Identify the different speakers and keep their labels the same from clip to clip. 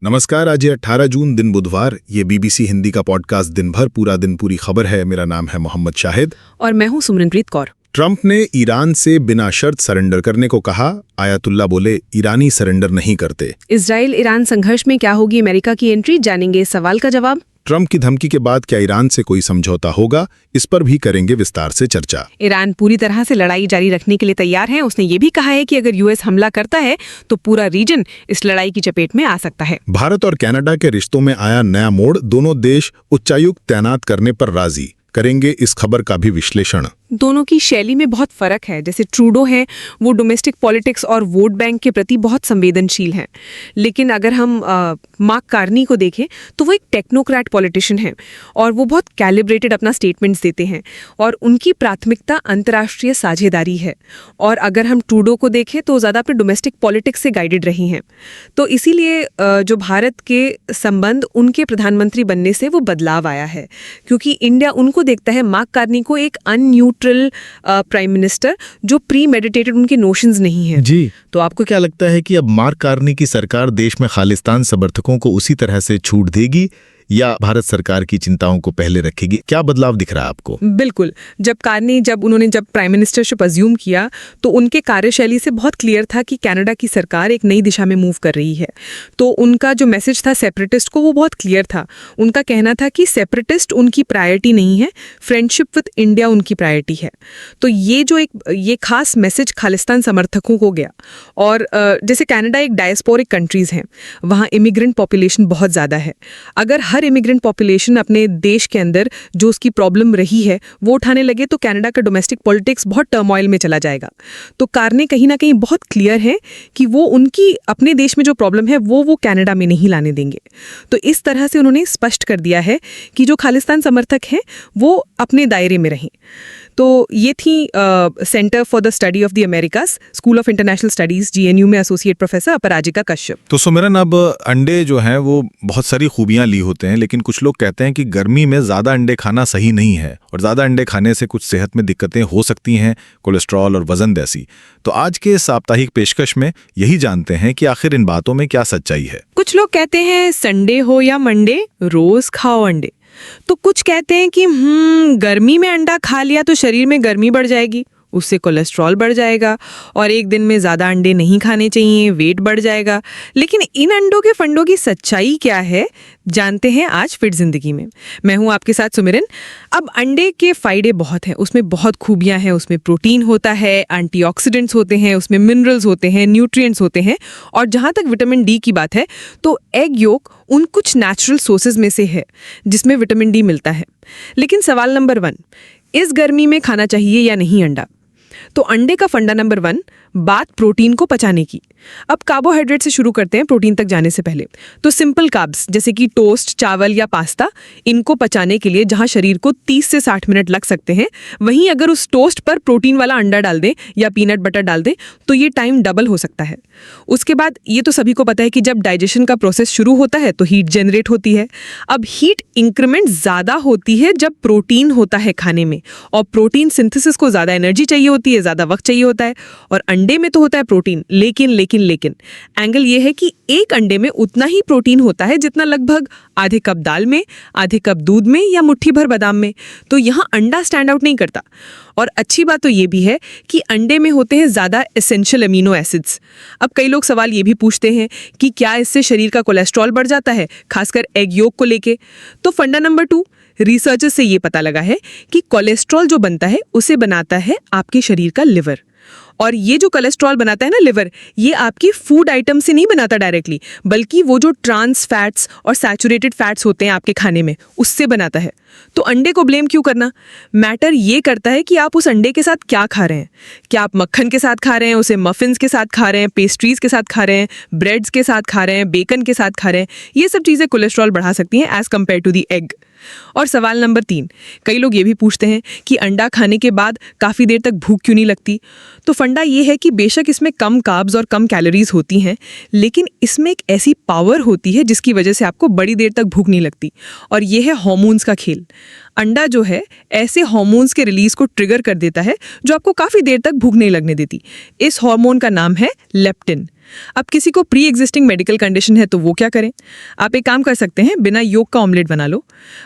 Speaker 1: नमस्कार। आज 18 जून दिन बुधवार। ये बीबीसी हिंदी का पॉडकास्ट दिन भर पूरा दिन पूरी खबर है। मेरा नाम है मोहम्मद शाहिद
Speaker 2: और मैं हूं सिमरनप्रीत कौर।
Speaker 1: ट्रंप ने ईरान से बिना शर्त सरेंडर करने को कहा। आयतुल्ला बोले ईरानी सरेंडर नहीं करते।
Speaker 2: इजराइल ईरान संघर्ष में क्या होगी अमेरिका की एंट्री, जानेंगे इस सवाल का जवाब।
Speaker 1: ट्रंप की धमकी के बाद क्या ईरान से कोई समझौता होगा, इस पर भी करेंगे विस्तार से चर्चा।
Speaker 2: ईरान पूरी तरह से लड़ाई जारी रखने के लिए तैयार है। उसने ये भी कहा है कि अगर यूएस हमला करता है तो पूरा रीजन इस लड़ाई की चपेट में आ सकता है।
Speaker 1: भारत और कनाडा के रिश्तों में आया नया मोड़। दोनों देश उच्चायुक्त तैनात करने पर राजी। करेंगे इस खबर का भी विश्लेषण।
Speaker 2: दोनों की शैली में बहुत फर्क है। जैसे ट्रूडो है, वो डोमेस्टिक पॉलिटिक्स और वोट बैंक के प्रति बहुत संवेदनशील हैं, लेकिन अगर हम मार्क कार्नी को देखें तो वो एक टेक्नोक्रेट पॉलिटिशियन है और वो बहुत कैलिब्रेटेड अपना स्टेटमेंट्स देते हैं और उनकी प्राथमिकता अंतर्राष्ट्रीय साझेदारी है। और अगर हम ट्रूडो को देखें तो ज़्यादा अपने डोमेस्टिक पॉलिटिक्स से गाइडेड रही हैं। तो इसीलिए जो भारत के संबंध उनके प्रधानमंत्री बनने से वो बदलाव आया है, क्योंकि इंडिया उनको देखता है, मार्क कार्नी को, एक अनन्यूट्रल प्राइम मिनिस्टर जो प्री मेडिटेटेड उनके नोशंस नहीं है।
Speaker 3: जी, तो आपको क्या लगता है कि अब मार्क कार्नी की सरकार देश में खालिस्तान समर्थकों को उसी तरह से छूट देगी या भारत सरकार की चिंताओं को पहले रखेगी? क्या बदलाव दिख रहा है आपको?
Speaker 2: बिल्कुल। जब उन्होंने प्राइम मिनिस्टरशिप अज्यूम किया तो उनके कार्यशैली से बहुत क्लियर था कि कनाडा की सरकार एक नई दिशा में मूव कर रही है। तो उनका जो मैसेज था सेपरेटिस्ट को, वो बहुत क्लियर था। उनका कहना था कि सेपरेटिस्ट उनकी प्रायोरिटी नहीं है, फ्रेंडशिप विद इंडिया उनकी प्रायोरिटी है। तो ये खास मैसेज खालिस्तान समर्थकों को गया। और जैसे कनाडा एक डायस्पोरिक कंट्रीज हैं, वहाँ इमिग्रेंट पॉपुलेशन बहुत ज़्यादा है। अगर हर इमिग्रेंट पॉपुलेशन अपने देश के अंदर जो उसकी प्रॉब्लम रही है वो उठाने लगे तो कनाडा का डोमेस्टिक पॉलिटिक्स बहुत टर्मोइल में चला जाएगा। तो कार्ने कहीं ना कहीं बहुत क्लियर है कि वो उनकी अपने देश में जो प्रॉब्लम है वो कनाडा में नहीं लाने देंगे। तो इस तरह से उन्होंने स्पष्ट कर दिया है कि जो खालिस्तान समर्थक हैं वो अपने दायरे में रहें। तो ये थी centre for the study of the America's, school of international studies, GNU में एसोसिएट प्रोफेसर अपराजिता कश्यप।
Speaker 3: तो सुमिरन, अब अंडे जो हैं वो बहुत सारी खूबियां ली होते हैं, लेकिन कुछ लोग कहते हैं कि गर्मी में ज़्यादा अंडे खाना सही नहीं है और ज़्यादा अंडे खाने से कुछ सेहत में दिक्कतें हो सकती हैं, कोलेस्ट्रॉल और वजन जैसी। तो आज के साप्ताहिक पेशकश में यही जानते हैं कि आखिर इन बातों में क्या सच्चाई है।
Speaker 2: कुछ लोग कहते हैं संडे हो या मंडे रोज खाओ अंडे। तो कुछ कहते हैं कि गर्मी में अंडा खा लिया तो शरीर में गर्मी बढ़ जाएगी, उससे कोलेस्ट्रॉल बढ़ जाएगा और एक दिन में ज़्यादा अंडे नहीं खाने चाहिए, वेट बढ़ जाएगा। लेकिन इन अंडों के फंडों की सच्चाई क्या है, जानते हैं आज फिट जिंदगी में। मैं हूं आपके साथ सुमिरन। अब अंडे के फायदे बहुत हैं, उसमें बहुत खूबियां हैं। उसमें प्रोटीन होता है, एंटीऑक्सीडेंट्स होते हैं, उसमें मिनरल्स होते हैं, न्यूट्रिएंट्स होते हैं। और जहां तक विटामिन डी की बात है तो एग योक उन कुछ नेचुरल सोर्सेज में से है जिसमें विटामिन डी मिलता है। लेकिन सवाल नंबर 1, इस गर्मी में खाना चाहिए या नहीं अंडा? तो अंडे का फंडा नंबर 1, बात प्रोटीन को पचाने की। अब कार्बोहाइड्रेट से शुरू करते हैं प्रोटीन तक जाने से पहले। तो सिंपल कार्ब्स जैसे कि टोस्ट, चावल या पास्ता, इनको पचाने के लिए जहां शरीर को 30 से 60 मिनट लग सकते हैं, वहीं अगर उस टोस्ट पर प्रोटीन वाला अंडा डाल दें या पीनट बटर डाल दें तो ये टाइम डबल हो सकता है। उसके बाद ये तो सभी को पता है कि जब डाइजेशन का प्रोसेस शुरू होता है तो हीट जनरेट होती है। अब हीट इंक्रीमेंट ज़्यादा होती है जब प्रोटीन होता है खाने में, और प्रोटीन सिंथेसिस को ज़्यादा एनर्जी चाहिए होती है, ज़्यादा वक्त चाहिए होता है। और अंडे में तो होता है प्रोटीन, लेकिन एंगल ये है कि एक अंडे में उतना ही प्रोटीन होता है जितना लगभग आधे कप दाल में, आधे कप दूध में या मुट्ठी भर बादाम में। तो यहाँ अंडा स्टैंड आउट नहीं करता। और अच्छी बात तो ये भी है कि अंडे में होते हैं ज़्यादा एसेंशियल अमीनो एसिड्स। अब कई लोग सवाल ये भी पूछते हैं कि क्या इससे शरीर का कोलेस्ट्रॉल बढ़ जाता है, खासकर एग योक को लेके? तो फंडा नंबर 2, रिसर्चर्स से ये पता लगा है कि कोलेस्ट्रॉल जो बनता है उसे बनाता है आपके शरीर का लिवर। और ये जो कोलेस्ट्रॉल बनाता है ना लिवर, ये आपकी फूड आइटम से नहीं बनाता डायरेक्टली, बल्कि वो जो ट्रांस फैट्स और सैचुरेटेड फैट्स होते हैं आपके खाने में, उससे बनाता है। तो अंडे को ब्लेम क्यों करना? मैटर ये करता है कि आप उस अंडे के साथ क्या खा रहे हैं। क्या आप मक्खन के साथ खा रहे हैं, उसे मफिन्स के साथ खा रहे हैं, पेस्ट्रीज के साथ खा रहे हैं, ब्रेड्स के साथ खा रहे हैं, बेकन के साथ खा रहे हैं? ये सब चीज़ें कोलेस्ट्रॉल बढ़ा सकती हैं as compared to the egg. और सवाल नंबर 3, कई लोग ये भी पूछते हैं कि अंडा खाने के बाद काफ़ी देर तक भूख क्यों नहीं लगती? तो फंडा ये है कि बेशक इसमें कम कार्ब्स और कम कैलोरीज होती हैं, लेकिन इसमें एक ऐसी पावर होती है जिसकी वजह से आपको बड़ी देर तक भूख नहीं लगती, और ये है हार्मोन्स का खेल। अंडा जो है ऐसे हार्मोन्स के रिलीज को ट्रिगर कर देता है जो आपको काफी देर तक भूख नहीं लगने देती। इस हार्मोन का नाम है लेप्टिन। अब किसी को प्री एग्जिस्टिंग मेडिकल कंडीशन है तो वो क्या करें? आप एक काम कर सकते हैं, बिना योग का ऑमलेट बना लो।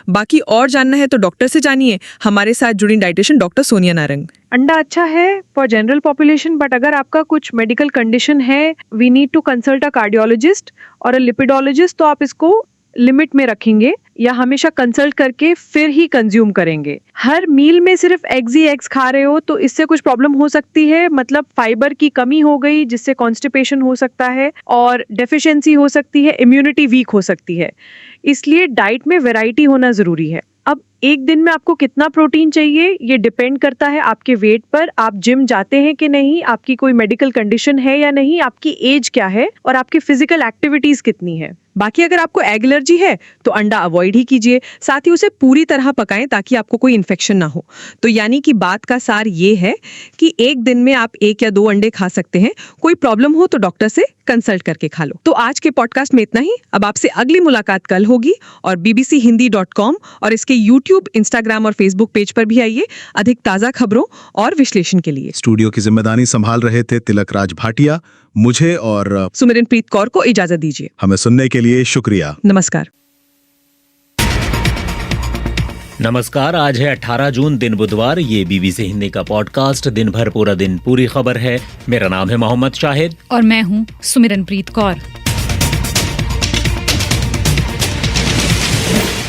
Speaker 2: बाकी और जानना है तो डॉक्टर से जानिए। हमारे साथ जुड़ी डाइटिशियन डॉक्टर सोनिया नारंग।
Speaker 4: अंडा अच्छा है फॉर जनरल पॉपुलेशन, बट अगर आपका कुछ मेडिकल कंडीशन है, we need to consult a cardiologist और अ लिपिडोलॉजिस्ट, तो आप इसको लिमिट में रखेंगे या हमेशा कंसल्ट करके फिर ही कंज्यूम करेंगे। हर मील में सिर्फ एग्स ही एग्स खा रहे हो तो इससे कुछ प्रॉब्लम हो सकती है, मतलब फाइबर की कमी हो गई जिससे कॉन्स्टिपेशन हो सकता है और डेफिशिएंसी हो सकती है, इम्यूनिटी वीक हो सकती है। इसलिए डाइट में वैरायटी होना जरूरी है। अब एक दिन में आपको कितना प्रोटीन चाहिए ये डिपेंड करता है आपके वेट पर, आप जिम जाते हैं कि नहीं, आपकी कोई मेडिकल कंडीशन है या नहीं, आपकी एज क्या है और आपकी फिजिकल एक्टिविटीज कितनी है। बाकी अगर आपको एग एलर्जी है तो अंडा अवॉइड ही कीजिए, साथ ही उसे पूरी तरह पकाएं ताकि आपको कोई इन्फेक्शन ना हो। तो यानी कि बात का सार ये है कि एक दिन में आप 1 या 2 अंडे खा सकते हैं। कोई प्रॉब्लम हो तो डॉक्टर से कंसल्ट करके खा लो। तो आज के पॉडकास्ट में इतना ही। अब आपसे अगली मुलाकात कल होगी और bbchindi.com और इसके YouTube, इंस्टाग्राम और फेसबुक पेज पर भी आइए अधिक ताजा खबरों और विश्लेषण के लिए।
Speaker 1: स्टूडियो की जिम्मेदारी संभाल रहे थे तिलक राज भाटिया। मुझे और
Speaker 2: सुमिरनप्रीत कौर को इजाजत दीजिए।
Speaker 1: हमें सुनने के लिए शुक्रिया।
Speaker 2: नमस्कार।
Speaker 5: नमस्कार, आज है 18 जून, दिन बुधवार। ये बीबीसी हिंदी का पॉडकास्ट दिन भर पूरा दिन पूरी खबर है। मेरा नाम है मोहम्मद शाहिद
Speaker 6: और मैं हूँ सुमिरनप्रीत कौर।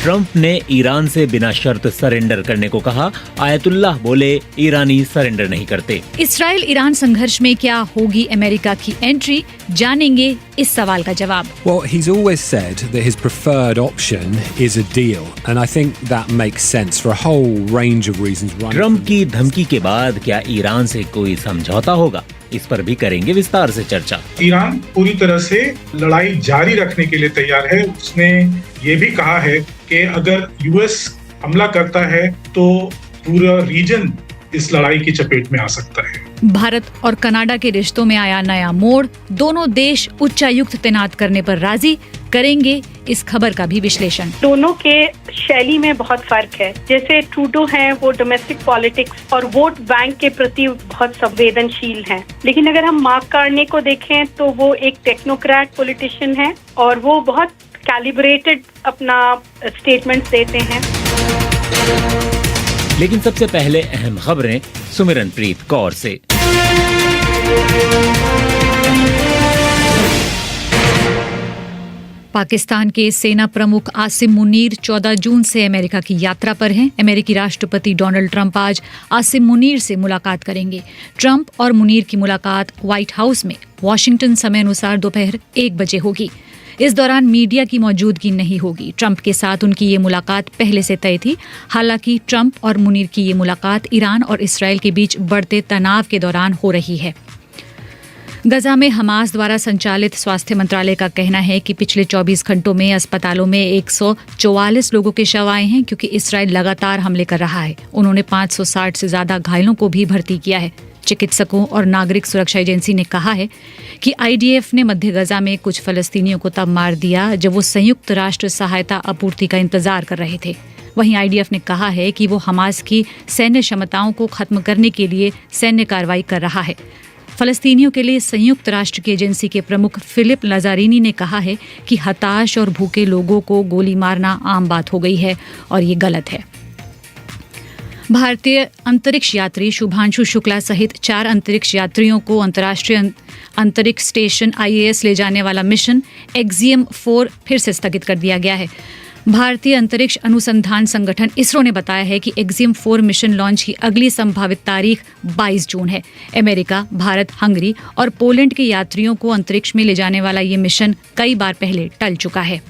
Speaker 5: ट्रंप ने ईरान से बिना शर्त सरेंडर करने को कहा। आयतुल्लाह बोले ईरानी सरेंडर नहीं करते।
Speaker 6: इसराइल ईरान संघर्ष में क्या होगी अमेरिका की एंट्री, जानेंगे इस सवाल का जवाब।
Speaker 7: Well, he's always said that his preferred option is a deal, and I think that makes sense for a whole range of reasons.
Speaker 5: Trump की धमकी के बाद क्या ईरान से कोई समझौता होगा? इस पर भी करेंगे विस्तार से चर्चा।
Speaker 8: ईरान पूरी तरह से लड़ाई जारी रखने के लिए तैयार है। उसने ये भी कहा है कि अगर यूएस हमला करता है तो पूरा रीजन इस लड़ाई की चपेट में आ सकता है।
Speaker 6: भारत और कनाडा के रिश्तों में आया नया मोड़, दोनों देश उच्चायुक्त तैनात करने पर राजी, करेंगे इस खबर का भी विश्लेषण।
Speaker 9: दोनों के शैली में बहुत फर्क है। जैसे ट्रूडो हैं, वो डोमेस्टिक पॉलिटिक्स और वोट बैंक के प्रति बहुत संवेदनशील हैं, लेकिन अगर हम मार्क कार्ने को देखें तो वो एक टेक्नोक्रेट पॉलिटिशियन है और वो बहुत कैलिब्रेटेड अपना स्टेटमेंट्स देते हैं।
Speaker 5: लेकिन सबसे पहले अहम खबरें सुमिरनप्रीत कौर से।
Speaker 6: पाकिस्तान के सेना प्रमुख आसिम मुनीर 14 जून से अमेरिका की यात्रा पर हैं। अमेरिकी राष्ट्रपति डोनाल्ड ट्रंप आज आसिम मुनीर से मुलाकात करेंगे। ट्रंप और मुनीर की मुलाकात व्हाइट हाउस में वॉशिंगटन समय अनुसार दोपहर 1 बजे होगी। इस दौरान मीडिया की मौजूदगी नहीं होगी। ट्रंप के साथ उनकी ये मुलाकात पहले से तय थी। हालांकि ट्रंप और मुनीर की ये मुलाकात ईरान और इसराइल के बीच बढ़ते तनाव के दौरान हो रही है। गजा में हमास द्वारा संचालित स्वास्थ्य मंत्रालय का कहना है कि पिछले 24 घंटों में अस्पतालों में 144 लोगों के शव आए हैं, क्योंकि इसराइल लगातार हमले कर रहा है। उन्होंने 560 से ज्यादा घायलों को भी भर्ती किया है। चिकित्सकों और नागरिक सुरक्षा एजेंसी ने कहा है कि आईडीएफ ने मध्य गजा में कुछ फलस्तीनियों को तब मार दिया जब वो संयुक्त राष्ट्र सहायता आपूर्ति का इंतजार कर रहे थे। वहीं आईडीएफ ने कहा है कि वो हमास की सैन्य क्षमताओं को खत्म करने के लिए सैन्य कार्रवाई कर रहा है। फलस्तीनियों के लिए संयुक्त राष्ट्र की एजेंसी के प्रमुख फिलिप लाजारिनी ने कहा है कि हताश और भूखे लोगों को गोली मारना आम बात हो गई है और ये गलत है। भारतीय अंतरिक्ष यात्री शुभांशु शुक्ला सहित 4 अंतरिक्ष यात्रियों को अंतर्राष्ट्रीय अंतरिक्ष स्टेशन ISS ले जाने वाला मिशन एक्सियम 4 फिर से स्थगित कर दिया गया है। भारतीय अंतरिक्ष अनुसंधान संगठन इसरो ने बताया है कि एक्सियम 4 मिशन लॉन्च की अगली संभावित तारीख 22 जून है। अमेरिका, भारत, हंगरी और पोलैंड के यात्रियों को अंतरिक्ष में ले जाने वाला ये मिशन कई बार पहले टल चुका है।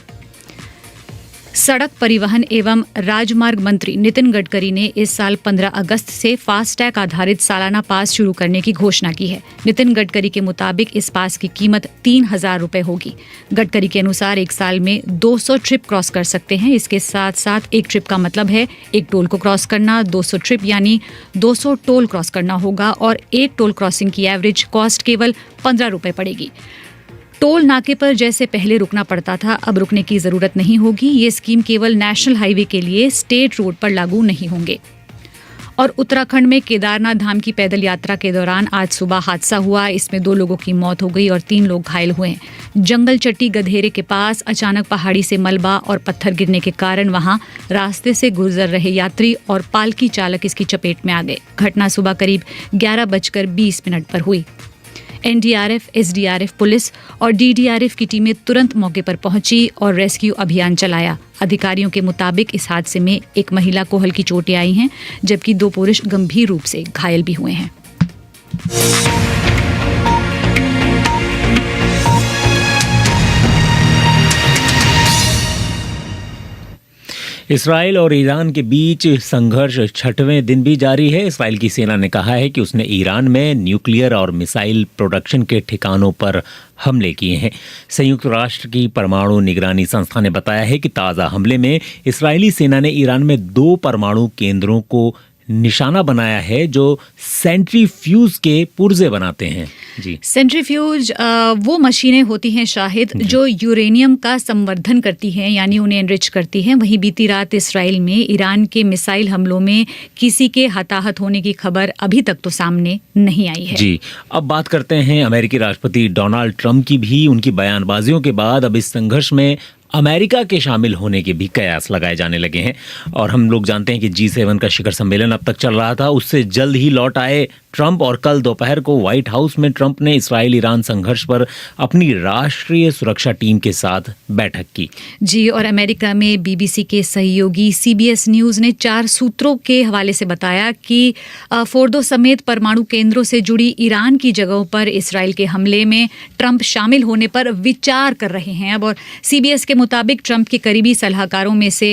Speaker 6: सड़क परिवहन एवं राजमार्ग मंत्री नितिन गडकरी ने इस साल 15 अगस्त से फास्टैग आधारित सालाना पास शुरू करने की घोषणा की है। नितिन गडकरी के मुताबिक इस पास की कीमत 3,000 रुपए होगी। गडकरी के अनुसार एक साल में 200 ट्रिप क्रॉस कर सकते हैं। इसके साथ साथ एक ट्रिप का मतलब है एक टोल को क्रॉस करना। 200 ट्रिप यानी 200 टोल क्रॉस करना होगा और एक टोल क्रॉसिंग की एवरेज कॉस्ट केवल 15 रुपए पड़ेगी। टोल नाके पर जैसे पहले रुकना पड़ता था, अब रुकने की ज़रूरत नहीं होगी। ये स्कीम केवल नेशनल हाईवे के लिए स्टेट रोड पर लागू नहीं होंगे। और उत्तराखंड में केदारनाथ धाम की पैदल यात्रा के दौरान आज सुबह हादसा हुआ। इसमें 2 लोगों की मौत हो गई और 3 लोग घायल हुए। जंगल चट्टी गधेरे के पास अचानक पहाड़ी से मलबा और पत्थर गिरने के कारण वहां रास्ते से गुजर रहे यात्री और पालकी चालक इसकी चपेट में आ गए। घटना सुबह करीब 11:20 पर हुई। एनडीआरएफ, एसडीआरएफ, पुलिस और डीडीआरएफ की टीमें तुरंत मौके पर पहुंची और रेस्क्यू अभियान चलाया। अधिकारियों के मुताबिक इस हादसे में एक महिला को हल्की चोटें आई हैं, जबकि 2 पुरुष गंभीर रूप से घायल भी हुए हैं।
Speaker 5: इसराइल और ईरान के बीच संघर्ष 6वें दिन भी जारी है। इसराइल की सेना ने कहा है कि उसने ईरान में न्यूक्लियर और मिसाइल प्रोडक्शन के ठिकानों पर हमले किए हैं। संयुक्त राष्ट्र की परमाणु निगरानी संस्था ने बताया है कि ताज़ा हमले में इसराइली सेना ने ईरान में 2 परमाणु केंद्रों को निशाना बनाया है जो सेंट्रीफ्यूज के पुर्जे बनाते हैं। जी,
Speaker 6: सेंट्रीफ्यूज वो मशीनें होती हैं शाहिद जो यूरेनियम का संवर्धन करती हैं, यानी उन्हें एनरिच करती हैं। वहीं बीती रात इसराइल में ईरान के मिसाइल हमलों में किसी के हताहत होने की खबर अभी तक तो सामने नहीं आई है।
Speaker 5: जी, अब बात करते हैं अमेरिकी राष्ट्रपति डोनाल्ड ट्रंप की भी। उनकी बयानबाजियों के बाद अब इस संघर्ष में अमेरिका के शामिल होने के भी कयास लगाए जाने लगे हैं। और हम लोग जानते हैं कि G7 का शिखर सम्मेलन अब तक चल रहा था, उससे जल्द ही लौट आए ट्रंप और कल दोपहर को व्हाइट हाउस में ट्रंप ने इसराइल ईरान संघर्ष पर अपनी राष्ट्रीय सुरक्षा टीम के साथ बैठक की।
Speaker 6: जी, और अमेरिका में बीबीसी के सहयोगी CBS न्यूज़ ने 4 सूत्रों के हवाले से बताया कि फोर्दो समेत परमाणु केंद्रों से जुड़ी ईरान की जगहों पर इसराइल के हमले में ट्रंप शामिल होने पर विचार कर रहे हैं। अब और CBS के मुताबिक ट्रंप के करीबी सलाहकारों में से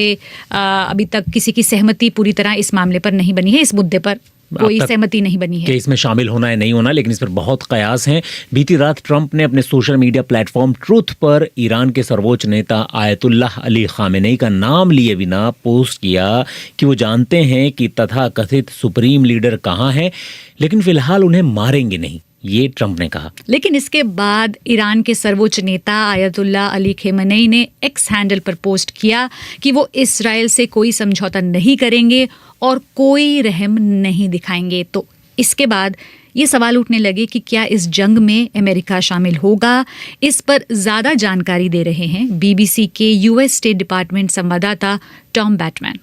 Speaker 6: अभी तक किसी की सहमति पूरी तरह इस मामले पर नहीं बनी है। इस मुद्दे पर कोई सहमति नहीं बनी है
Speaker 5: कि इसमें शामिल होना है नहीं होना, लेकिन इस पर बहुत कयास हैं। बीती रात ट्रंप ने अपने सोशल मीडिया प्लेटफॉर्म ट्रूथ पर ईरान के सर्वोच्च नेता आयतुल्लाह अली खामेनेई का नाम लिए बिना पोस्ट किया कि वो जानते हैं कि तथाकथित सुप्रीम लीडर कहाँ हैं, लेकिन फिलहाल उन्हें मारेंगे नहीं, ये ट्रंप ने कहा।
Speaker 6: लेकिन इसके बाद ईरान के सर्वोच्च नेता आयतुल्लाह अली खामेनेई ने एक्स हैंडल पर पोस्ट किया कि वो इसराइल से कोई समझौता नहीं करेंगे और कोई रहम नहीं दिखाएंगे। तो इसके बाद ये सवाल उठने लगे कि क्या इस जंग में अमेरिका शामिल होगा। इस पर ज़्यादा जानकारी दे रहे हैं बीबीसी के US स्टेट डिपार्टमेंट संवाददाता Tom Batman.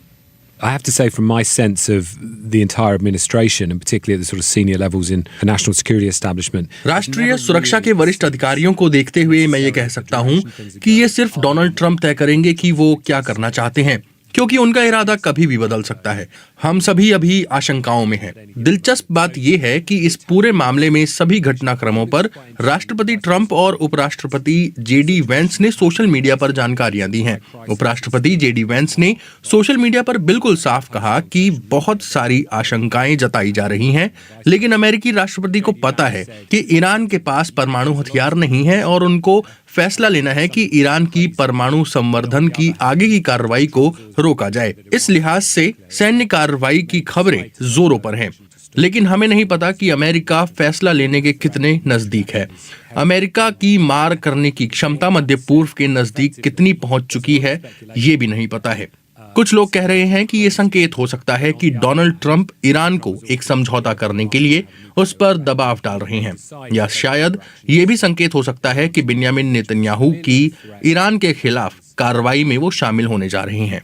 Speaker 7: I have to say, from my sense of the entire administration, and particularly at the sort of senior levels in the national security establishment,
Speaker 10: राष्ट्रीय सुरक्षा के वरिष्ठ अधिकारियों को देखते हुए मैं ये कह सकता हूँ कि ये सिर्फ डोनाल्ड ट्रंप तय करेंगे कि वो क्या करना चाहते हैं, क्योंकि उनका इरादा कभी भी बदल सकता है। हम सभी अभी आशंकाओं में हैं। दिलचस्प बात यह है कि इस पूरे मामले में सभी घटनाक्रमों पर राष्ट्रपति ट्रंप और उपराष्ट्रपति JD वैंस ने सोशल मीडिया पर जानकारियां दी हैं। उपराष्ट्रपति JD वैंस ने सोशल मीडिया पर बिल्कुल साफ कहा कि बहुत सारी आशंकाएं जताई जा रही हैं, लेकिन अमेरिकी राष्ट्रपति को पता है कि ईरान के पास परमाणु हथियार नहीं है और उनको फैसला लेना है कि ईरान की परमाणु संवर्धन की आगे की कार्रवाई को रोका जाए। इस लिहाज से सैन्य कार्रवाई की खबरें जोरों पर हैं, लेकिन हमें नहीं पता कि अमेरिका फैसला लेने के कितने नजदीक है। अमेरिका की मार करने की क्षमता मध्य पूर्व के नजदीक कितनी पहुंच चुकी है, ये भी नहीं पता है। कुछ लोग कह रहे हैं कि ये संकेत हो सकता है कि डोनाल्ड ट्रंप ईरान को एक समझौता करने के लिए उस पर दबाव डाल रहे हैं, या शायद ये भी संकेत हो सकता है कि बिन्यामिन नेतन्याहू की ईरान के खिलाफ कार्रवाई में वो शामिल होने जा रहे हैं।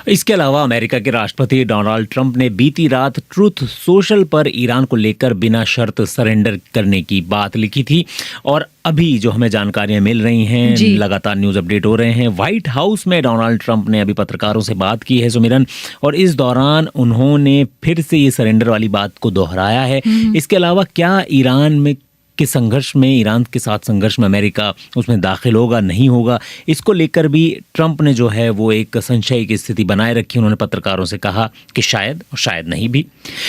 Speaker 5: इसके अलावा अमेरिका के राष्ट्रपति डोनाल्ड ट्रंप ने बीती रात ट्रूथ सोशल पर ईरान को लेकर बिना शर्त सरेंडर करने की बात लिखी थी। और अभी जो हमें जानकारियां मिल रही हैं, लगातार न्यूज़ अपडेट हो रहे हैं, व्हाइट हाउस में डोनाल्ड ट्रंप ने अभी पत्रकारों से बात की है सुमिरन, और इस दौरान उन्होंने फिर से ये सरेंडर वाली बात को दोहराया है। इसके अलावा क्या ईरान में के संघर्ष में, ईरान के साथ संघर्ष में अमेरिका उसमें दाखिल होगा नहीं होगा, इसको लेकर भी ट्रंप ने जो है वो एक संशय की स्थिति बनाए रखी। उन्होंने पत्रकारों से कहा कि शायद और शायद नहीं भी।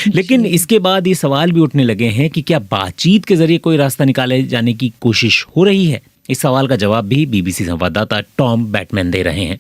Speaker 5: लेकिन इसके बाद ये सवाल भी उठने लगे हैं कि क्या बातचीत के जरिए कोई रास्ता निकाले जाने की कोशिश हो रही है। इस सवाल का जवाब भी बीबीसी संवाददाता टॉम बैटमैन दे रहे हैं।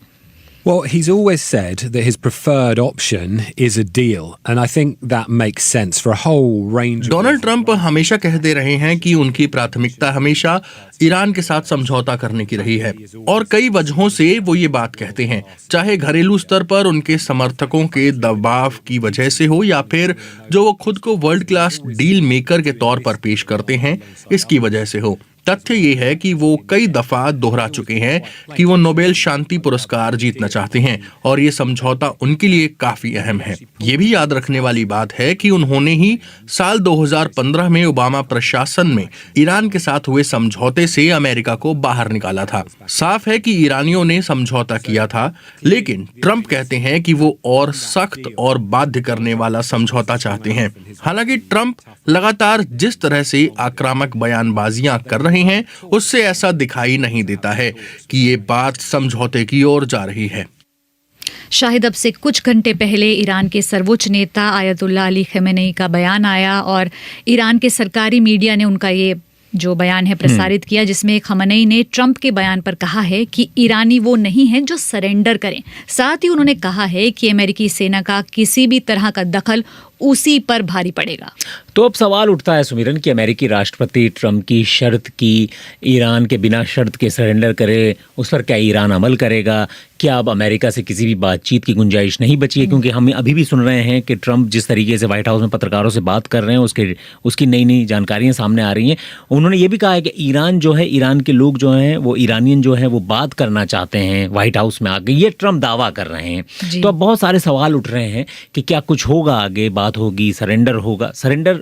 Speaker 7: Well, he's always said that his preferred option is a deal, and I think that makes sense for a whole range of
Speaker 10: Donald Trump हमेशा कहते रहे हैं कि उनकी प्राथमिकता हमेशा ईरान के साथ समझौता करने की रही है, और कई वजहों से वो ये बात कहते हैं, चाहे घरेलू स्तर पर उनके समर्थकों के दबाव की वजह से हो या फिर जो वो खुद को वर्ल्ड क्लास डील मेकर के तौर पर पेश करते हैं इसकी वजह से हो। तथ्य ये है कि वो कई दफा दोहरा चुके हैं कि वो नोबेल शांति पुरस्कार जीतना चाहते हैं और ये समझौता उनके लिए काफी अहम है। ये भी याद रखने वाली बात है कि उन्होंने ही साल 2015 में ओबामा प्रशासन में ईरान के साथ हुए समझौते से अमेरिका को बाहर निकाला था। साफ है कि ईरानियों ने समझौता किया था, लेकिन ट्रंप कहते हैं कि वो और सख्त और बाध्य करने वाला समझौता चाहते हैं। हालांकि ट्रंप लगातार जिस तरह से आक्रामक बयानबाजियां कर रहे हैं उससे ऐसा दिखाई नहीं देता है कि ये बात समझौते की ओर जा रही है।
Speaker 6: शाहिद, अब से कुछ घंटे पहले ईरान के सर्वोच्च नेता आयतुल्लाह अली खमेनेई का बयान आया और ईरान के सरकारी मीडिया ने उनका ये जो बयान है प्रसारित किया, जिसमें खमेनेई ने ट्रंप के बयान पर कहा है कि ईरानी वो नहीं है जो सरेंडर करें। साथ ही उन्होंने कहा है कि अमेरिकी सेना का किसी भी तरह का दखल उसी पर भारी पड़ेगा।
Speaker 5: तो अब सवाल उठता है सुमिरन कि अमेरिकी राष्ट्रपति ट्रंप की शर्त की ईरान के बिना शर्त के सरेंडर करे, उस पर क्या ईरान अमल करेगा? क्या अब अमेरिका से किसी भी बातचीत की गुंजाइश नहीं बची है? क्योंकि हम अभी भी सुन रहे हैं कि ट्रंप जिस तरीके से व्हाइट हाउस में पत्रकारों से बात कर रहे हैं उसकी नई नई जानकारियां सामने आ रही हैं। उन्होंने ये भी कहा है कि ईरान जो है, ईरान के लोग जो हैं, वो ईरानियन जो है वो बात करना चाहते हैं व्हाइट हाउस में आके, ये ट्रंप दावा कर रहे हैं। तो अब बहुत सारे सवाल उठ रहे हैं कि क्या कुछ होगा आगे, बात होगी, सरेंडर होगा। सरेंडर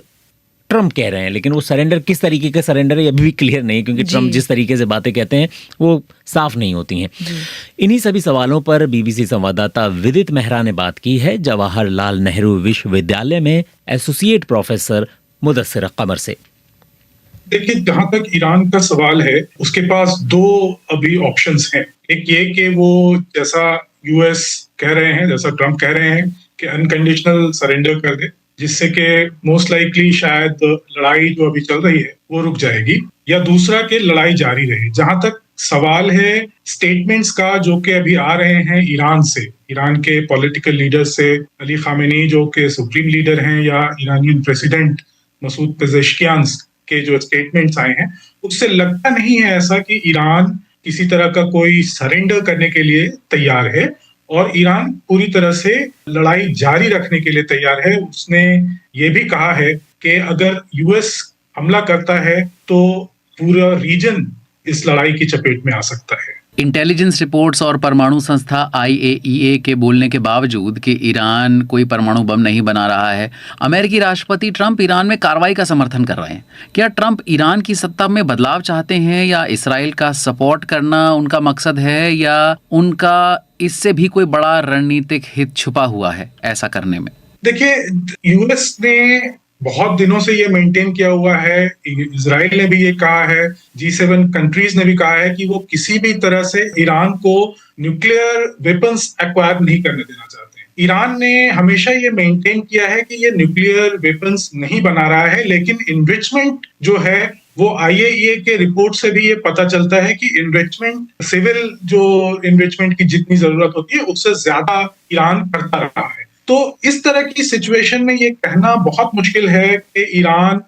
Speaker 5: ट्रंप कह रहे हैं, लेकिन वो सरेंडर किस तरीके का सरेंडर है अभी भी क्लियर नहीं, क्योंकि ट्रंप जिस तरीके से बातें कहते हैं वो साफ नहीं होती हैं। इन्हीं सभी सवालों पर बीबीसी संवाददाता विदित मेहरा ने बात की है जवाहरलाल नेहरू विश्वविद्यालय में एसोसिएट प्रोफेसर मुदस्सिर कमर से।
Speaker 8: देखिए, जहां तक ईरान का सवाल है उसके पास दो अभी ऑप्शंस हैं। एक ये कि वो जैसा यूएस कह रहे हैं, जैसा ट्रंप कह रहे हैं कि अनकंडीशनल सरेंडर कर दे, जिससे कि मोस्ट लाइकली शायद लड़ाई जो अभी चल रही है वो रुक जाएगी, या दूसरा कि लड़ाई जारी रहे। जहां तक सवाल है स्टेटमेंट्स का जो कि अभी आ रहे हैं ईरान से, ईरान के पॉलिटिकल लीडर से, अली खामेनी जो कि सुप्रीम लीडर हैं, या ईरानियन प्रेसिडेंट मसूद पेजेश्कियान के जो स्टेटमेंट्स आए हैं, उससे लगता नहीं है ऐसा कि ईरान किसी तरह का कोई सरेंडर करने के लिए तैयार है, और ईरान पूरी तरह से लड़ाई जारी रखने के लिए तैयार है। उसने ये भी कहा है कि अगर यूएस हमला करता है तो पूरा रीजन इस लड़ाई की चपेट में आ सकता है।
Speaker 11: इंटेलिजेंस रिपोर्ट्स और परमाणु संस्था IAEA के बोलने के बावजूद कि ईरान कोई परमाणु बम नहीं बना रहा है, अमेरिकी राष्ट्रपति ट्रंप ईरान में कार्रवाई का समर्थन कर रहे हैं। क्या ट्रंप ईरान की सत्ता में बदलाव चाहते हैं, या इसराइल का सपोर्ट करना उनका मकसद है, या उनका इससे भी कोई बड़ा रणनीतिक हित छुपा हुआ है ऐसा करने में?
Speaker 8: देखिए, यूएस ने बहुत दिनों से ये मेंटेन किया हुआ है, इजराइल ने भी ये कहा है, G7 कंट्रीज ने भी कहा है कि वो किसी भी तरह से ईरान को न्यूक्लियर वेपन्स एक्वायर नहीं करने देना चाहते हैं। ईरान ने हमेशा ये मेंटेन किया है कि ये न्यूक्लियर वेपन्स नहीं बना रहा है, लेकिन इनरिचमेंट जो है वो IAEA के रिपोर्ट से भी ये पता चलता है कि इनरिचमेंट, सिविल जो इनरिचमेंट की जितनी जरूरत होती है उससे ज्यादा ईरान करता रहा है। तो इस तरह की सिचुएशन में ये कहना बहुत मुश्किल है कि ईरान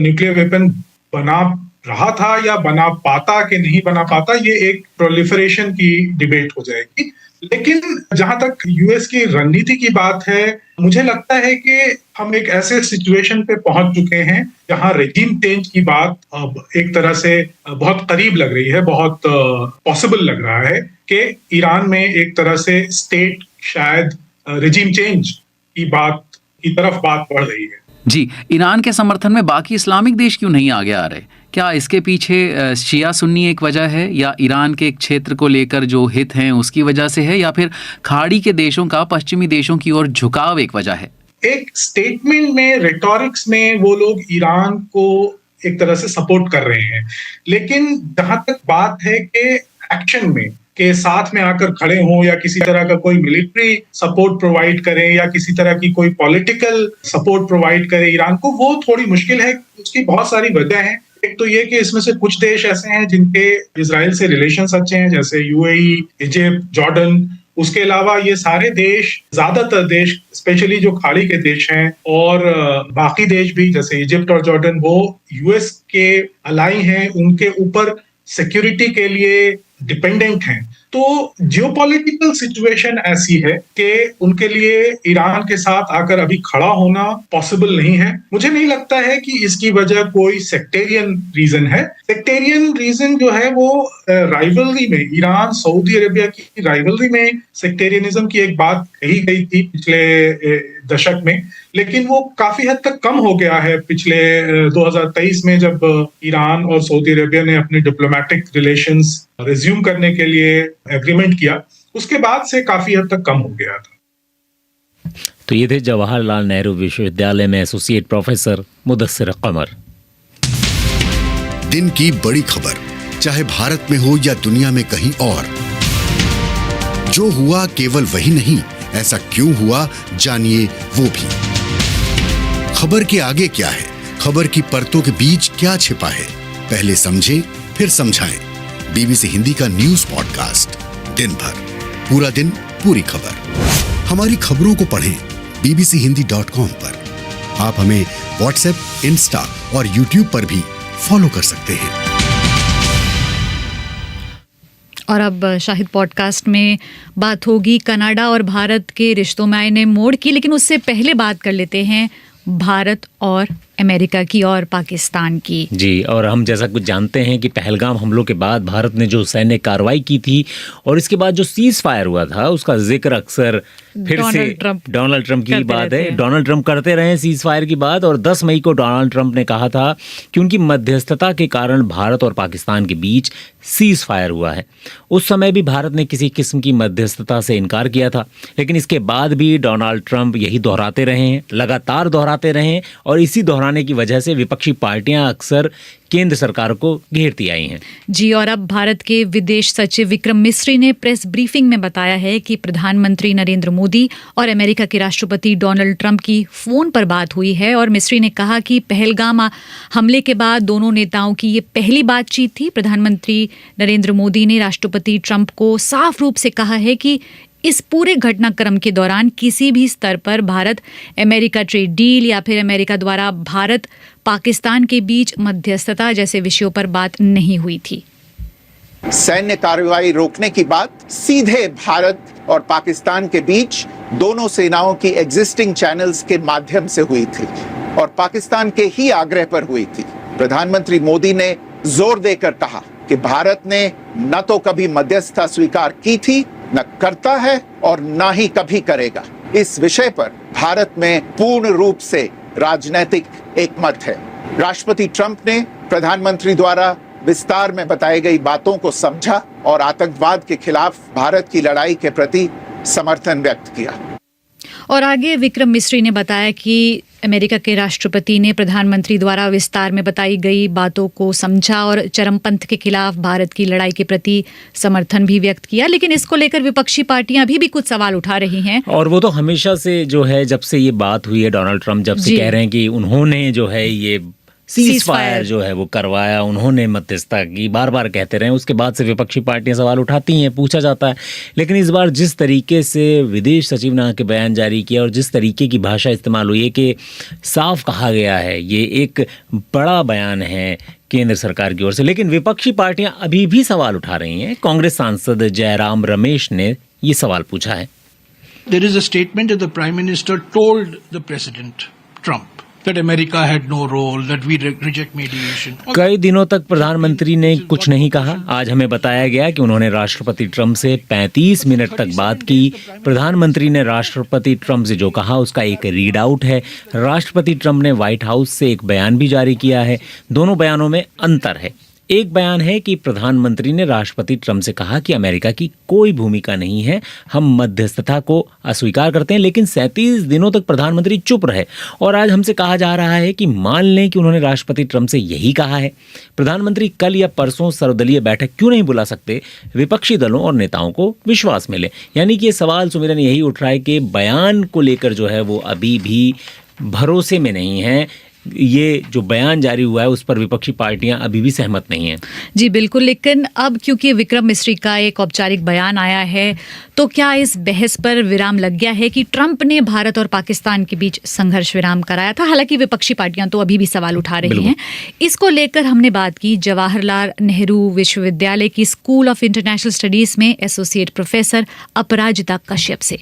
Speaker 8: न्यूक्लियर वेपन बना रहा था या बना पाता कि नहीं बना पाता, ये एक प्रोलिफरेशन की डिबेट हो जाएगी। लेकिन जहां तक यूएस की रणनीति की बात है, मुझे लगता है कि हम एक ऐसे सिचुएशन पे पहुंच चुके हैं जहां रेजिम चेंज की बात अब एक तरह से बहुत करीब लग रही है, बहुत पॉसिबल लग रहा है कि ईरान में एक तरह से स्टेट शायद रेजिम चेंज की बात की तरफ बात बढ़ रही है।
Speaker 11: जी, ईरान के समर्थन में बाकी इस्लामिक देश क्यों नहीं आगे आ रहे? क्या इसके पीछे शिया सुन्नी एक वजह है, या ईरान के एक क्षेत्र को लेकर जो हित हैं उसकी वजह से है, या फिर खाड़ी के देशों का पश्चिमी देशों की ओर झुकाव एक वजह है? एक
Speaker 8: स्टेटमेंट में, रेटोरिक्स में वो लोग ईरान को एक तरह से सपोर्ट कर रहे हैं, लेकिन जहां तक बात है कि एक्शन में के साथ में आकर खड़े हों, या किसी तरह का कोई मिलिट्री सपोर्ट प्रोवाइड करें, या किसी तरह की कोई पॉलिटिकल सपोर्ट प्रोवाइड करे ईरान को, वो थोड़ी मुश्किल है। उसकी बहुत सारी वजह हैं। एक तो ये कि इसमें से कुछ देश ऐसे हैं जिनके इजराइल से रिलेशंस अच्छे हैं, जैसे UAE, इजिप्ट, जॉर्डन, उसके अलावा ये सारे देश, ज्यादातर देश, स्पेशली जो खाड़ी के देश हैं और बाकी देश भी जैसे इजिप्ट और जॉर्डन, वो यूएस के अलाई हैं, उनके ऊपर सिक्योरिटी के लिए डिपेंडेंट हैं। तो जियोपॉलिटिकल सिचुएशन ऐसी है कि उनके लिए ईरान के साथ आकर अभी खड़ा होना पॉसिबल नहीं है। मुझे नहीं लगता है कि इसकी वजह कोई सेक्टेरियन रीजन है। सेक्टेरियन रीजन जो है वो राइवलरी में, ईरान सऊदी अरेबिया की राइवलरी में सेक्टेरियनिज्म की एक बात कही गई थी पिछले दशक में, लेकिन वो काफी हद तक कम हो गया है पिछले 2023 में, जब ईरान और सऊदी अरेबिया ने अपने डिप्लोमेटिक रिलेशंस रिज्यूम करने के लिए एग्रीमेंट किया। उसके बाद से काफी हद तक कम हो गया था।
Speaker 5: तो ये थे जवाहरलाल नेहरू विश्वविद्यालय में एसोसिएट प्रोफेसर मुदस्सिर कमर।
Speaker 12: दिन की बड़ी खबर, चाहे भारत में हो या दुनिया में कहीं और, जो हुआ केवल वही नहीं, ऐसा क्यों हुआ जानिए वो भी। खबर के आगे क्या है, खबर की परतों के बीच क्या छिपा है, पहले समझे फिर समझाएं। बीबीसी हिंदी का न्यूज पॉडकास्ट, दिन भर, पूरा दिन, पूरी खबर। हमारी खबरों को पढ़ें bbchehindy.com पर। आप हमें व्हाट्सएप, इंस्टा और यूट्यूब पर भी फॉलो कर सकते हैं।
Speaker 6: और अब शाहिद पॉडकास्ट में बात होगी कनाडा और भारत के रिश्तों में आए नए मोड़ की, लेकिन उससे पहले बात कर लेते हैं भारत और अमेरिका की और पाकिस्तान की।
Speaker 5: जी, और हम जैसा कुछ जानते हैं कि पहलगाम हमलों के बाद भारत ने जो सैन्य कार्रवाई की थी और इसके बाद जो सीज फायर हुआ था, उसका जिक्र अक्सर फिर से डोनाल्ड ट्रंप की बात है, डोनाल्ड ट्रंप करते रहे सीज फायर की बात। और 10 मई को डोनाल्ड ट्रंप ने कहा था कि उनकी मध्यस्थता के कारण भारत और पाकिस्तान के बीच सीज फायर हुआ है। उस समय भी भारत ने किसी किस्म की मध्यस्थता से इनकार किया था, लेकिन इसके बाद भी डोनाल्ड ट्रंप यही दोहराते रहे हैं, लगातार दोहराते रहे हैं, और इसी दोहराने की वजह से विपक्षी पार्टियां अक्सर केंद्र सरकार को घेरती आई हैं।
Speaker 6: जी, और अब भारत के विदेश सचिव विक्रम मिस्री ने प्रेस ब्रीफिंग में बताया है कि प्रधानमंत्री नरेंद्र मोदी और अमेरिका के राष्ट्रपति डोनाल्ड ट्रंप की फोन पर बात हुई है। और मिस्री ने कहा कि पहलगाम हमले के बाद दोनों नेताओं की ये पहली बातचीत थी। प्रधानमंत्री नरेंद्र मोदी ने राष्ट्रपति ट्रंप को साफ रूप से कहा है कि इस पूरे घटनाक्रम के दौरान किसी भी स्तर पर भारत अमेरिका ट्रेड डील या फिर अमेरिका द्वारा भारत पाकिस्तान के बीच मध्यस्थता जैसे विषयों पर बात नहीं हुई थी।
Speaker 13: सैन्य कार्रवाई रोकने की बात सीधे भारत और पाकिस्तान के बीच दोनों सेनाओं की एग्जिस्टिंग चैनल्स के माध्यम से हुई थी और पाकिस्तान के ही आग्रह पर हुई थी। प्रधानमंत्री मोदी ने जोर देकर कहा कि भारत ने न तो कभी मध्यस्थता स्वीकार की थी, न करता है और न ही कभी करेगा। इस विषय पर भारत में पूर्ण रूप से राजनीतिक एकमत है। राष्ट्रपति ट्रंप ने प्रधानमंत्री द्वारा विस्तार में बताई गई बातों को समझा और आतंकवाद के खिलाफ भारत की लड़ाई के प्रति समर्थन व्यक्त किया।
Speaker 6: और आगे विक्रम मिस्री ने बताया कि अमेरिका के राष्ट्रपति ने प्रधानमंत्री द्वारा विस्तार में बताई गई बातों को समझा और चरमपंथ के खिलाफ भारत की लड़ाई के प्रति समर्थन भी व्यक्त किया। लेकिन इसको लेकर विपक्षी पार्टियां अभी भी कुछ सवाल उठा रही हैं।
Speaker 5: और वो तो हमेशा से जो है, जब से ये बात हुई है, डोनाल्ड ट्रंप जब से कह रहे हैं कि उन्होंने जो है ये सीज फायर जो है वो करवाया, उन्होंने मध्यस्थता की, बार बार कहते रहे। उसके बाद से विपक्षी पार्टियां सवाल उठाती हैं, पूछा जाता है। लेकिन इस बार जिस तरीके से विदेश सचिव ने आके बयान जारी किया और जिस तरीके की भाषा इस्तेमाल हुई है कि साफ कहा गया है, ये एक बड़ा बयान है केंद्र सरकार की ओर से। लेकिन विपक्षी पार्टियां अभी भी सवाल उठा रही हैं। कांग्रेस सांसद जयराम रमेश ने ये सवाल पूछा है।
Speaker 14: There is a statement that the Prime Minister told the President Trump that America had no role, that we reject mediation.
Speaker 5: कई दिनों तक प्रधानमंत्री ने कुछ नहीं कहा। आज हमें बताया गया कि उन्होंने राष्ट्रपति ट्रंप से 35 मिनट तक बात की। प्रधानमंत्री ने राष्ट्रपति ट्रंप से जो कहा उसका एक रीड आउट है। राष्ट्रपति ट्रंप ने व्हाइट हाउस से एक बयान भी जारी किया है। दोनों बयानों में अंतर है। एक बयान है कि प्रधानमंत्री ने राष्ट्रपति ट्रंप से कहा कि अमेरिका की कोई भूमिका नहीं है, हम मध्यस्थता को अस्वीकार करते हैं। लेकिन 37 दिनों तक प्रधानमंत्री चुप रहे और आज हमसे कहा जा रहा है कि मान लें कि उन्होंने राष्ट्रपति ट्रंप से यही कहा है। प्रधानमंत्री कल या परसों सर्वदलीय बैठक क्यों नहीं बुला सकते, विपक्षी दलों और नेताओं को विश्वास मिले। यानी कि ये सवाल सुमिरन यही उठ रहा है कि बयान को लेकर जो है वो अभी भी भरोसे में नहीं है। ये जो बयान जारी हुआ है उस पर विपक्षी पार्टियां अभी भी सहमत नहीं हैं।
Speaker 6: जी बिल्कुल, लेकिन अब क्योंकि विक्रम मिस्री का एक औपचारिक बयान आया है, तो क्या इस बहस पर विराम लग गया है कि ट्रंप ने भारत और पाकिस्तान के बीच संघर्ष विराम कराया था? हालांकि विपक्षी पार्टियां तो अभी भी सवाल उठा रही हैं। इसको लेकर हमने बात की जवाहरलाल नेहरू विश्वविद्यालय की स्कूल ऑफ इंटरनेशनल स्टडीज में एसोसिएट प्रोफेसर अपराजिता कश्यप से।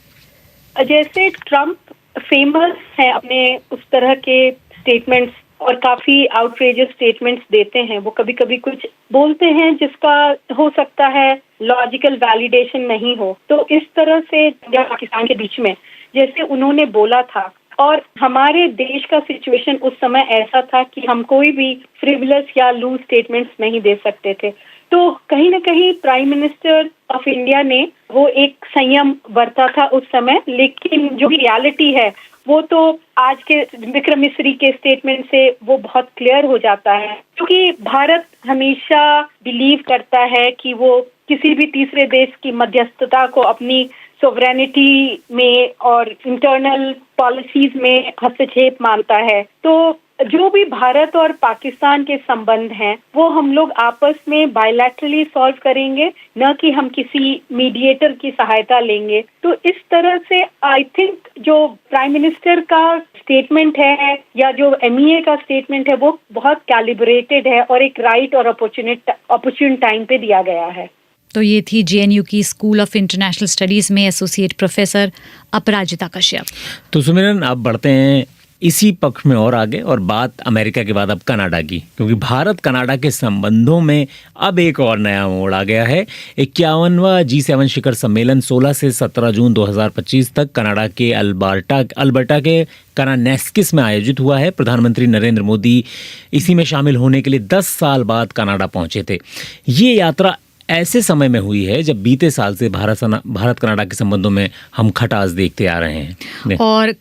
Speaker 9: जैसे ट्रम्प फेमस है अपने उस तरह के स्टेटमेंट्स और काफी आउटरेजियस स्टेटमेंट्स देते हैं, वो कभी कभी कुछ बोलते हैं जिसका हो सकता है लॉजिकल वैलिडेशन नहीं हो, तो इस तरह से इंडिया पाकिस्तान के बीच में जैसे उन्होंने बोला था, और हमारे देश का सिचुएशन उस समय ऐसा था कि हम कोई भी फ्रिवलस या लूज स्टेटमेंट्स नहीं दे सकते थे, तो कहीं ना कहीं प्राइम मिनिस्टर ऑफ इंडिया ने वो एक संयम बरता था उस समय। लेकिन जो रियलिटी है वो तो आज के विक्रम मिस्री के स्टेटमेंट से वो बहुत क्लियर हो जाता है, क्योंकि भारत हमेशा बिलीव करता है कि वो किसी भी तीसरे देश की मध्यस्थता को अपनी सोवरेनिटी में और इंटरनल पॉलिसीज में हस्तक्षेप मानता है। तो जो भी भारत और पाकिस्तान के संबंध हैं वो हम लोग आपस में बायलैटरली सॉल्व करेंगे, न कि हम किसी मीडिएटर की सहायता लेंगे। तो इस तरह से आई थिंक जो प्राइम मिनिस्टर का स्टेटमेंट है या जो MEA का स्टेटमेंट है वो बहुत कैलिब्रेटेड है और एक राइट और अपॉर्चुन टाइम पे दिया गया है।
Speaker 6: तो ये थी JNU की स्कूल ऑफ इंटरनेशनल स्टडीज में एसोसिएट प्रोफेसर अपराजिता कश्यप।
Speaker 5: तो सुमिरन, अब बढ़ते हैं इसी पक्ष में और आगे, और बात अमेरिका के बाद अब कनाडा की, क्योंकि भारत कनाडा के संबंधों में अब एक और नया मोड़ आ गया है। 51वां G7 शिखर सम्मेलन 16 से 17 जून 2025 तक कनाडा के अल्बर्टा के कानानेस्किस में आयोजित हुआ है। प्रधानमंत्री नरेंद्र मोदी इसी में शामिल होने के लिए 10 साल बाद कनाडा पहुंचे थे। ये यात्रा ऐसे समय में हुई है जब बीते साल से भारत कनाडा के संबंधों में हम खटास देखते आ रहे हैं।
Speaker 6: और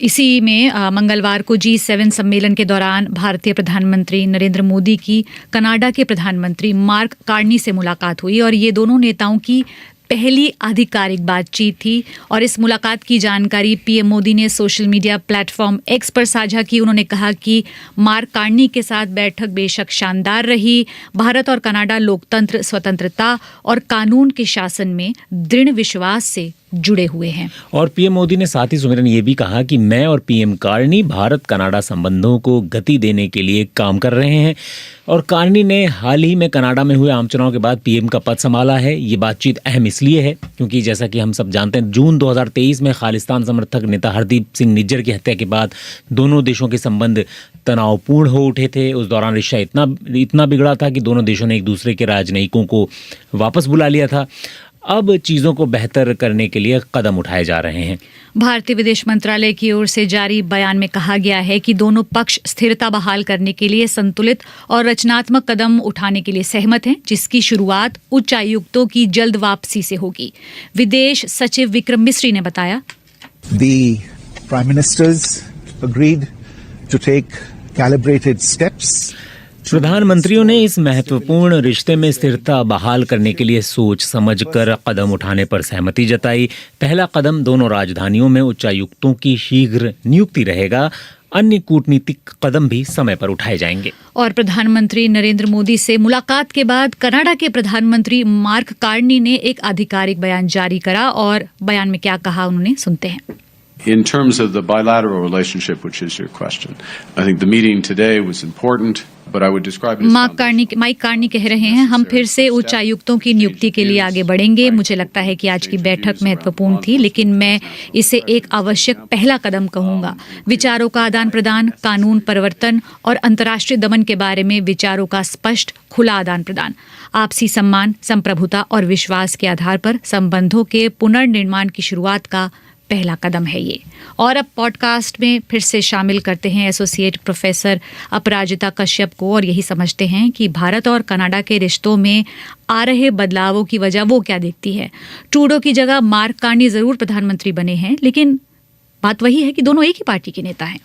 Speaker 6: इसी में मंगलवार को G7 सम्मेलन के दौरान भारतीय प्रधानमंत्री नरेंद्र मोदी की कनाडा के प्रधानमंत्री मार्क कार्नी से मुलाकात हुई, और ये दोनों नेताओं की पहली आधिकारिक बातचीत थी। और इस मुलाकात की जानकारी PM मोदी ने सोशल मीडिया प्लेटफॉर्म X पर साझा की। उन्होंने कहा कि मार्क कार्नी के साथ बैठक बेशक शानदार रही। भारत और कनाडा लोकतंत्र, स्वतंत्रता और कानून के शासन में दृढ़ विश्वास से जुड़े हुए हैं।
Speaker 5: और PM मोदी ने साथ ही सुमिरन ये भी कहा कि मैं और PM कार्नी भारत कनाडा संबंधों को गति देने के लिए काम कर रहे हैं। और कार्नी ने हाल ही में कनाडा में हुए आम चुनाव के बाद PM का पद संभाला है। ये बातचीत अहम इसलिए है क्योंकि जैसा कि हम सब जानते हैं, जून 2023 में खालिस्तान समर्थक नेता हरदीप सिंह निज्जर की हत्या के बाद दोनों देशों के संबंध तनावपूर्ण हो उठे थे। उस दौरान रिश्ता इतना बिगड़ा था कि दोनों देशों ने एक दूसरे के राजनयिकों को वापस बुला लिया था। अब चीज़ों को बेहतर करने के लिए कदम उठाए जा रहे हैं।
Speaker 6: भारतीय विदेश मंत्रालय की ओर से जारी बयान में कहा गया है कि दोनों पक्ष स्थिरता बहाल करने के लिए संतुलित और रचनात्मक कदम उठाने के लिए सहमत हैं, जिसकी शुरुआत उच्चायुक्तों की जल्द वापसी से होगी। विदेश सचिव विक्रम मिस्री ने बताया,
Speaker 15: The Prime Ministers agreed to take calibrated steps.
Speaker 5: प्रधानमंत्रियों ने इस महत्वपूर्ण रिश्ते में स्थिरता बहाल करने के लिए सोच समझकर कदम उठाने पर सहमति जताई। पहला कदम दोनों राजधानियों में उच्चायुक्तों की शीघ्र नियुक्ति रहेगा। अन्य कूटनीतिक कदम भी समय पर उठाए जाएंगे।
Speaker 6: और प्रधानमंत्री नरेंद्र मोदी से मुलाकात के बाद कनाडा के प्रधानमंत्री मार्क कार्नी ने एक आधिकारिक बयान जारी करा, और बयान में क्या कहा उन्होंने, सुनते हैं।
Speaker 16: In terms of the bilateral relationship, which is your question, I think the meeting today was important, but I would describe it as
Speaker 6: Mike Carney कह रहे हैं, हम फिर से उच्चायुक्तों की नियुक्ति के लिए आगे बढ़ेंगे। मुझे लगता है कि आज की बैठक महत्वपूर्ण थी, लेकिन मैं इसे एक आवश्यक पहला कदम कहूंगा। विचारों का आदान प्रदान, कानून परिवर्तन और अंतर्राष्ट्रीय दमन के बारे में विचारों का स्पष्ट खुला आदान प्रदान, आपसी सम्मान, संप्रभुता और विश्वास के आधार पर संबंधों के पुनर्निर्माण की शुरुआत का पहला कदम है ये। और अब पॉडकास्ट में फिर से शामिल करते हैं एसोसिएट प्रोफेसर अपराजिता कश्यप को, और यही समझते हैं कि भारत और कनाडा के रिश्तों में आ रहे बदलावों की वजह वो क्या देखती है। ट्रूडो की जगह मार्क कार्नी जरूर प्रधानमंत्री बने हैं, लेकिन बात वही है कि दोनों एक ही पार्टी के नेता हैं।